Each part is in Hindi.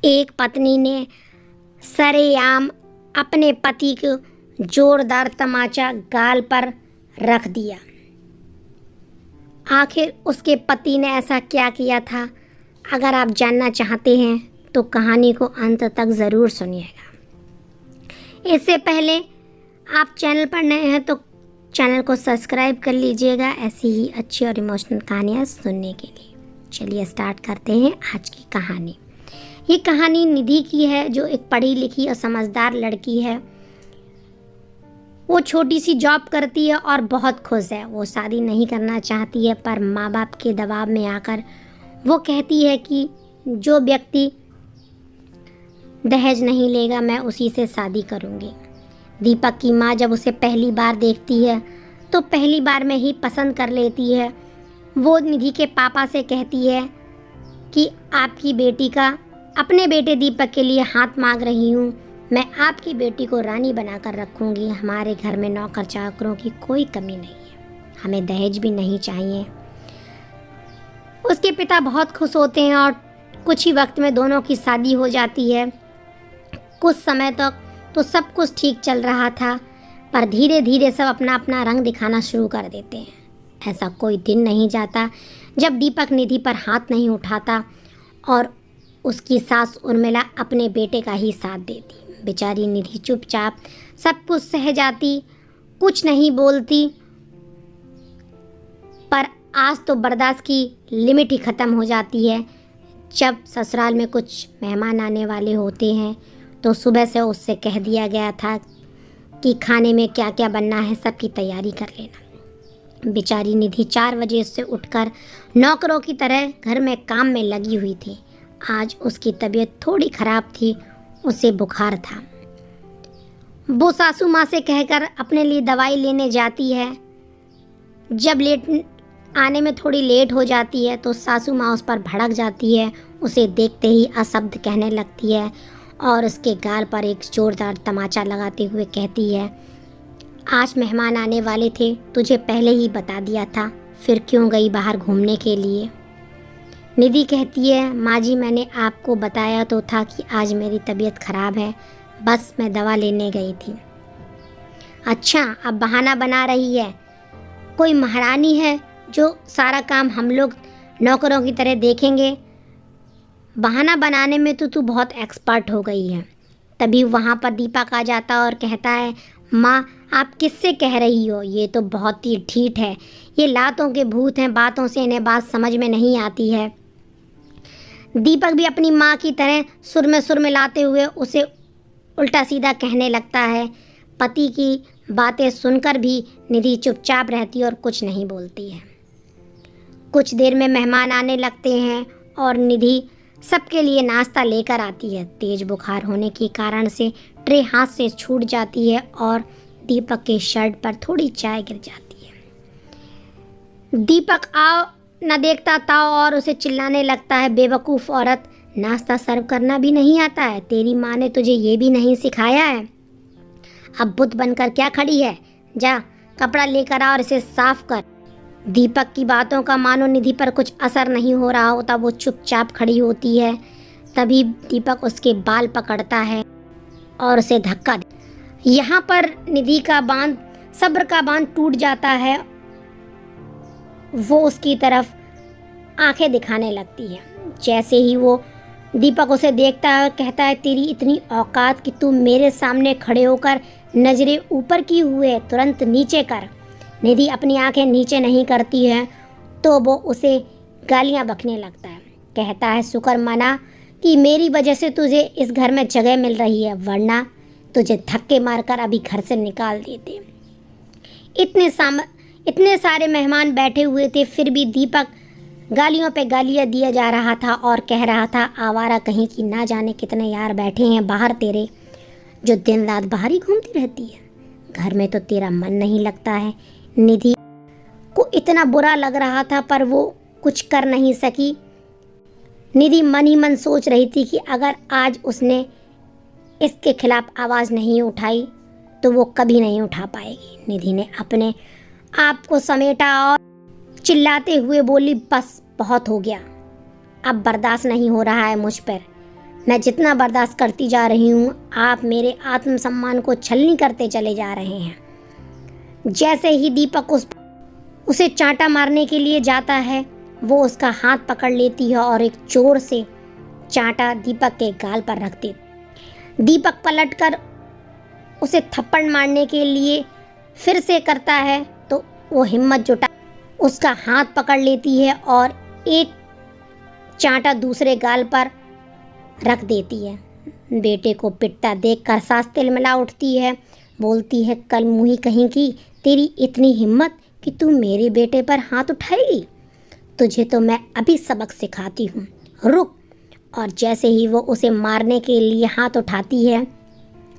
एक पत्नी ने सरेआम अपने पति को जोरदार तमाचा गाल पर रख दिया। आखिर उसके पति ने ऐसा क्या किया था? अगर आप जानना चाहते हैं तो कहानी को अंत तक ज़रूर सुनिएगा। इससे पहले आप चैनल पर नए हैं तो चैनल को सब्सक्राइब कर लीजिएगा ऐसी ही अच्छी और इमोशनल कहानियाँ सुनने के लिए। चलिए स्टार्ट करते हैं आज की कहानी। ये कहानी निधि की है, जो एक पढ़ी लिखी और समझदार लड़की है। वो छोटी सी जॉब करती है और बहुत खुश है। वो शादी नहीं करना चाहती है, पर माँ बाप के दबाव में आकर वो कहती है कि जो व्यक्ति दहेज नहीं लेगा मैं उसी से शादी करूँगी। दीपक की माँ जब उसे पहली बार देखती है तो पहली बार में ही पसंद कर लेती है। वो निधि के पापा से कहती है कि आपकी बेटी का अपने बेटे दीपक के लिए हाथ मांग रही हूँ। मैं आपकी बेटी को रानी बनाकर रखूँगी। हमारे घर में नौकर चाकरों की कोई कमी नहीं है। हमें दहेज भी नहीं चाहिए। उसके पिता बहुत खुश होते हैं और कुछ ही वक्त में दोनों की शादी हो जाती है। कुछ समय तक तो सब कुछ ठीक चल रहा था, पर धीरे धीरे सब अपना अपना रंग दिखाना शुरू कर देते हैं। ऐसा कोई दिन नहीं जाता जब दीपक निधि पर हाथ नहीं उठाता और उसकी सास उर्मिला अपने बेटे का ही साथ देती। बेचारी निधि चुपचाप सब कुछ सह जाती, कुछ नहीं बोलती। पर आज तो बर्दाश्त की लिमिट ही ख़त्म हो जाती है। जब ससुराल में कुछ मेहमान आने वाले होते हैं तो सुबह से उससे कह दिया गया था कि खाने में क्या क्या बनना है सबकी तैयारी कर लेना। बेचारी निधि 4 बजे से उठकर नौकरों की तरह घर में काम में लगी हुई थी। आज उसकी तबीयत थोड़ी ख़राब थी, उसे बुखार था। वो सासू माँ से कहकर अपने लिए दवाई लेने जाती है। जब आने में थोड़ी लेट हो जाती है तो सासू माँ उस पर भड़क जाती है। उसे देखते ही अशब्द कहने लगती है और उसके गाल पर एक जोरदार तमाचा लगाते हुए कहती है, आज मेहमान आने वाले थे, तुझे पहले ही बता दिया था, फिर क्यों गई बाहर घूमने के लिए? निधि कहती है, माँ जी मैंने आपको बताया तो था कि आज मेरी तबीयत ख़राब है, बस मैं दवा लेने गई थी। अच्छा, अब बहाना बना रही है। कोई महारानी है जो सारा काम हम लोग नौकरों की तरह देखेंगे? बहाना बनाने में तो तू बहुत एक्सपर्ट हो गई है। तभी वहाँ पर दीपक आ जाता और कहता है, माँ आप किससे कह रही हो? ये तो बहुत ही ठीठ है। ये लातों के भूत हैं, बातों से इन्हें बात समझ में नहीं आती है। दीपक भी अपनी माँ की तरह सुर में मिलाते हुए उसे उल्टा सीधा कहने लगता है। पति की बातें सुनकर भी निधि चुपचाप रहती और कुछ नहीं बोलती है। कुछ देर में मेहमान आने लगते हैं और निधि सबके लिए नाश्ता लेकर आती है। तेज बुखार होने के कारण से ट्रे हाथ से छूट जाती है और दीपक के शर्ट पर थोड़ी चाय गिर जाती है। दीपक आओ न देखता था और उसे चिल्लाने लगता है, बेवकूफ़ औरत, नाश्ता सर्व करना भी नहीं आता है? तेरी माँ ने तुझे ये भी नहीं सिखाया है? अब बुत बनकर क्या खड़ी है? जा कपड़ा लेकर आ और इसे साफ कर। दीपक की बातों का मानो निधि पर कुछ असर नहीं हो रहा होता। वो चुपचाप खड़ी होती है। तभी दीपक उसके बाल पकड़ता है और उसे धक्का दे। यहाँ पर निधि का बांध, सब्र का बांध टूट जाता है। वो उसकी तरफ आंखें दिखाने लगती है। जैसे ही वो दीपक उसे देखता है, कहता है, तेरी इतनी औकात कि तू मेरे सामने खड़े होकर नजरें ऊपर की हुए, तुरंत नीचे कर। निधि अपनी आंखें नीचे नहीं करती है तो वो उसे गालियां बकने लगता है। कहता है, शुक्र मना कि मेरी वजह से तुझे इस घर में जगह मिल रही है, वरना तुझे धक्के मारकर अभी घर से निकाल देते। इतने सारे मेहमान बैठे हुए थे, फिर भी दीपक गालियों पे गालियां दिया जा रहा था और कह रहा था, आवारा कहीं की, ना जाने कितने यार बैठे हैं बाहर तेरे, जो दिन रात बाहर ही घूमती रहती है। घर में तो तेरा मन नहीं लगता है। निधि को इतना बुरा लग रहा था पर वो कुछ कर नहीं सकी। निधि मन ही मन सोच रही थी कि अगर आज उसने इसके खिलाफ आवाज़ नहीं उठाई तो वो कभी नहीं उठा पाएगी। निधि ने अपने आप को समेटा और चिल्लाते हुए बोली, बस बहुत हो गया, अब बर्दाश्त नहीं हो रहा है मुझ पर। मैं जितना बर्दाश्त करती जा रही हूँ, आप मेरे आत्मसम्मान को छलनी करते चले जा रहे हैं। जैसे ही दीपक उसे चांटा मारने के लिए जाता है, वो उसका हाथ पकड़ लेती है और एक जोर से चांटा दीपक के गाल पर रख देती। दीपक पलटकर उसे थप्पड़ मारने के लिए फिर से करता है तो वो हिम्मत जुटा उसका हाथ पकड़ लेती है और एक चांटा दूसरे गाल पर रख देती है। बेटे को पिटता देखकर सास तिलमिला उठती है, बोलती है, कल मुही कहीं की, तेरी इतनी हिम्मत कि तू मेरे बेटे पर हाथ उठाएगी? तुझे तो मैं अभी सबक सिखाती हूँ, रुक। और जैसे ही वो उसे मारने के लिए हाथ उठाती है,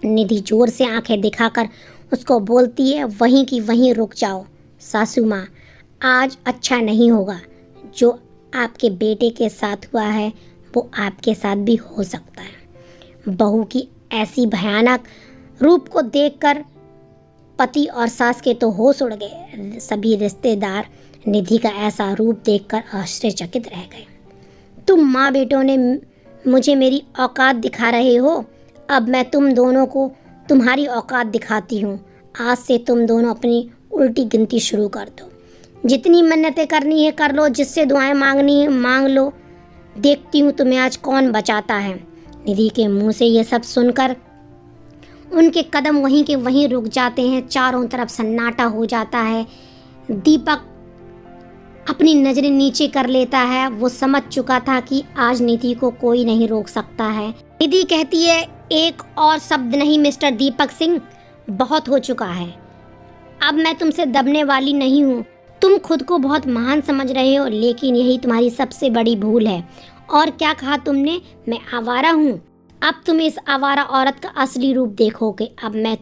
निधि जोर से आंखें दिखाकर उसको बोलती है, वहीं की वहीं रुक जाओ सासू माँ, आज अच्छा नहीं होगा। जो आपके बेटे के साथ हुआ है वो आपके साथ भी हो सकता है। बहू की ऐसी भयानक रूप को देखकर पति और सास के तो होश उड़ गए। सभी रिश्तेदार निधि का ऐसा रूप देखकर आश्चर्यचकित रह गए। तुम माँ बेटों ने मुझे मेरी औकात दिखा रहे हो, अब मैं तुम दोनों को तुम्हारी औकात दिखाती हूँ। आज से तुम दोनों अपनी उल्टी गिनती शुरू कर दो। जितनी मन्नतें करनी है कर लो, जिससे दुआएं मांगनी है मांग लो। देखती हूँ तुम्हें आज कौन बचाता है। निधि के मुंह से ये सब सुनकर उनके कदम वहीं के वहीं रुक जाते हैं। चारों तरफ सन्नाटा हो जाता है। दीपक अपनी नजरें नीचे कर लेता है। वो समझ चुका था कि आज निधि को कोई नहीं रोक सकता है। निधि कहती है, एक और शब्द नहीं मिस्टर दीपक सिंह, बहुत हो चुका है। अब मैं तुमसे दबने वाली नहीं हूँ। तुम खुद को बहुत महान समझ रहे हो, लेकिन यही तुम्हारी सबसे बड़ी भूल है। और क्या कहा तुमने? मैं आवारा हूँ। अब तुम इस आवारा औरत का असली रूप देखोगे। अब मैं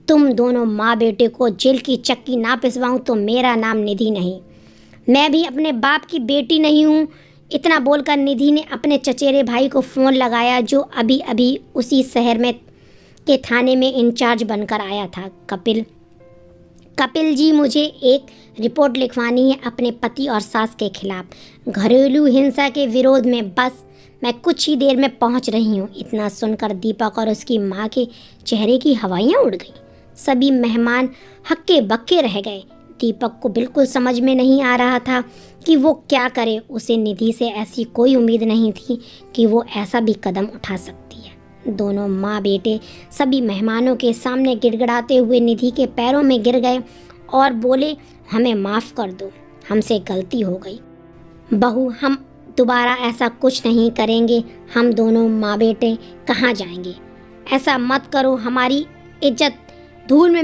तुम दोनों माँ बेटे को जेल की चक्की ना पिसवाऊँ तो मेरा नाम निधि नहीं। मैं भी अपने बाप की बेटी नहीं हूँ। इतना बोलकर निधि ने अपने चचेरे भाई को फ़ोन लगाया, जो अभी अभी उसी शहर में के थाने में इंचार्ज बनकर आया था। कपिल जी, मुझे एक रिपोर्ट लिखवानी है अपने पति और सास के खिलाफ घरेलू हिंसा के विरोध में। बस मैं कुछ ही देर में पहुंच रही हूं। इतना सुनकर दीपक और उसकी मां के चेहरे की हवाइयां उड़ गईं। सभी मेहमान हक्के बक्के रह गए। दीपक को बिल्कुल समझ में नहीं आ रहा था कि वो क्या करे। उसे निधि से ऐसी कोई उम्मीद नहीं थी कि वो ऐसा भी कदम उठा सकती है। दोनों माँ बेटे सभी मेहमानों के सामने गिड़गिड़ाते हुए निधि के पैरों में गिर गए और बोले, हमें माफ़ कर दो, हमसे गलती हो गई। बहू, हम दोबारा ऐसा कुछ नहीं करेंगे। हम दोनों माँ बेटे कहाँ जाएंगे? ऐसा मत करो, हमारी इज्जत धूल में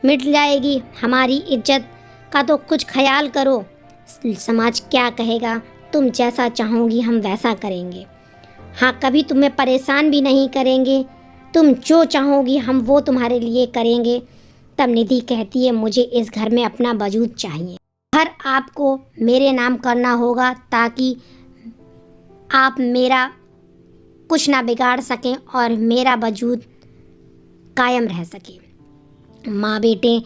मिट जाएगी। हमारी इज्जत का तो कुछ ख्याल करो। समाज क्या कहेगा? तुम जैसा चाहोगी हम वैसा करेंगे। हाँ, कभी तुम्हें परेशान भी नहीं करेंगे। तुम जो चाहोगी हम वो तुम्हारे लिए करेंगे। तब निधि कहती है, मुझे इस घर में अपना वजूद चाहिए। घर आपको मेरे नाम करना होगा ताकि आप मेरा कुछ ना बिगाड़ सकें और मेरा वजूद कायम रह सके। माँ बेटे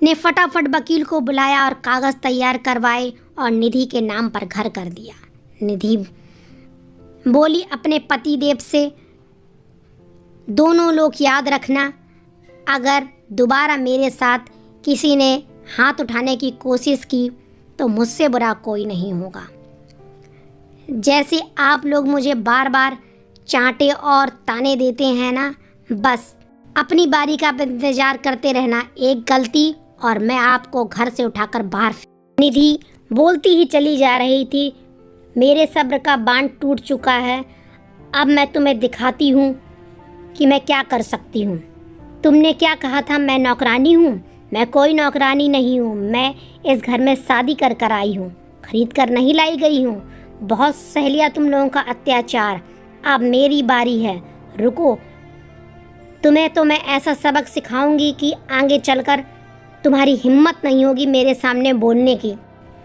ने फटाफट वकील को बुलाया और कागज़ तैयार करवाए और निधि के नाम पर घर कर दिया। निधि बोली अपने पति देव से, दोनों लोग याद रखना, अगर दोबारा मेरे साथ किसी ने हाथ उठाने की कोशिश की तो मुझसे बुरा कोई नहीं होगा। जैसे आप लोग मुझे बार बार चांटे और ताने देते हैं ना, बस अपनी बारी का इंतजार करते रहना। एक गलती और मैं आपको घर से उठाकर बाहर। निधि बोलती ही चली जा रही थी, मेरे सब्र का बांध टूट चुका है। अब मैं तुम्हें दिखाती हूँ कि मैं क्या कर सकती हूँ। तुमने क्या कहा था मैं नौकरानी हूँ? मैं कोई नौकरानी नहीं हूँ। मैं इस घर में शादी कर कर आई हूँ, खरीद कर नहीं लाई गई हूँ। बहुत सह लिया तुम लोगों का अत्याचार, अब मेरी बारी है। रुको, तुम्हें तो मैं ऐसा सबक सिखाऊंगी कि आगे चलकर तुम्हारी हिम्मत नहीं होगी मेरे सामने बोलने की।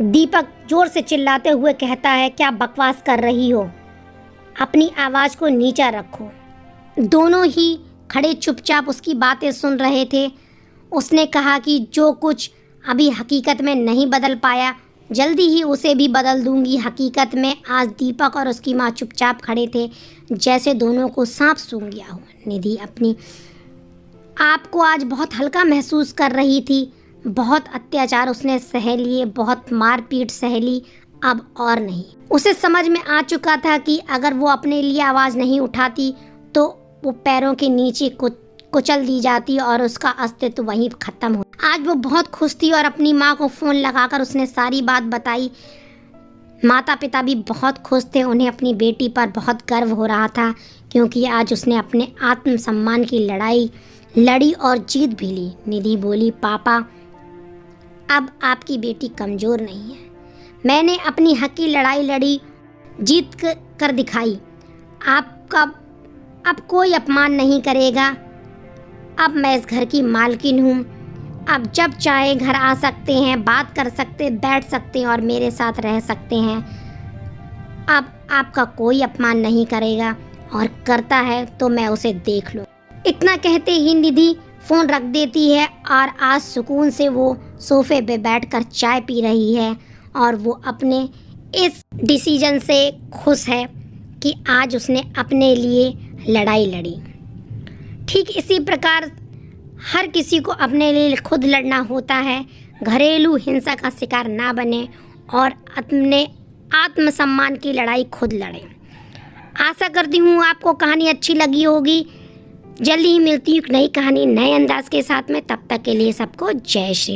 दीपक जोर से चिल्लाते हुए कहता है, क्या बकवास कर रही हो? अपनी आवाज़ को नीचा रखो। दोनों ही खड़े चुपचाप उसकी बातें सुन रहे थे। उसने कहा कि जो कुछ अभी हकीकत में नहीं बदल पाया जल्दी ही उसे भी बदल दूंगी। हकीकत में आज दीपक और उसकी माँ चुपचाप खड़े थे, जैसे दोनों को सांप सूंघ गया हो। निधि अपनी आप को आज बहुत हल्का महसूस कर रही थी। बहुत अत्याचार उसने सह लिए, बहुत मारपीट सह ली, अब और नहीं। उसे समझ में आ चुका था कि अगर वो अपने लिए आवाज़ नहीं उठाती तो वो पैरों के नीचे कुचल दी जाती और उसका अस्तित्व वहीं ख़त्म हो। आज वो बहुत खुश थी और अपनी माँ को फ़ोन लगाकर उसने सारी बात बताई। माता पिता भी बहुत खुश थे, उन्हें अपनी बेटी पर बहुत गर्व हो रहा था, क्योंकि आज उसने अपने आत्मसम्मान की लड़ाई लड़ी और जीत भी ली। निधि बोली, पापा अब आपकी बेटी कमज़ोर नहीं है। मैंने अपनी हक की लड़ाई लड़ी, जीत कर दिखाई। आपका अब कोई अपमान नहीं करेगा। अब मैं इस घर की मालकिन हूँ। अब जब चाहे घर आ सकते हैं, बात कर सकते, बैठ सकते हैं और मेरे साथ रह सकते हैं। अब आपका कोई अपमान नहीं करेगा, और करता है तो मैं उसे देख लूँ। इतना कहते ही निधि फ़ोन रख देती है और आज सुकून से वो सोफे पे बैठकर चाय पी रही है और वो अपने इस डिसीजन से खुश है कि आज उसने अपने लिए लड़ाई लड़ी। ठीक इसी प्रकार हर किसी को अपने लिए खुद लड़ना होता है। घरेलू हिंसा का शिकार ना बने और अपने आत्मसम्मान की लड़ाई खुद लड़ें। आशा करती हूँ आपको कहानी अच्छी लगी होगी। जल्दी ही मिलती हूँ नई कहानी नए अंदाज के साथ में। तब तक के लिए सबको जय श्री राम।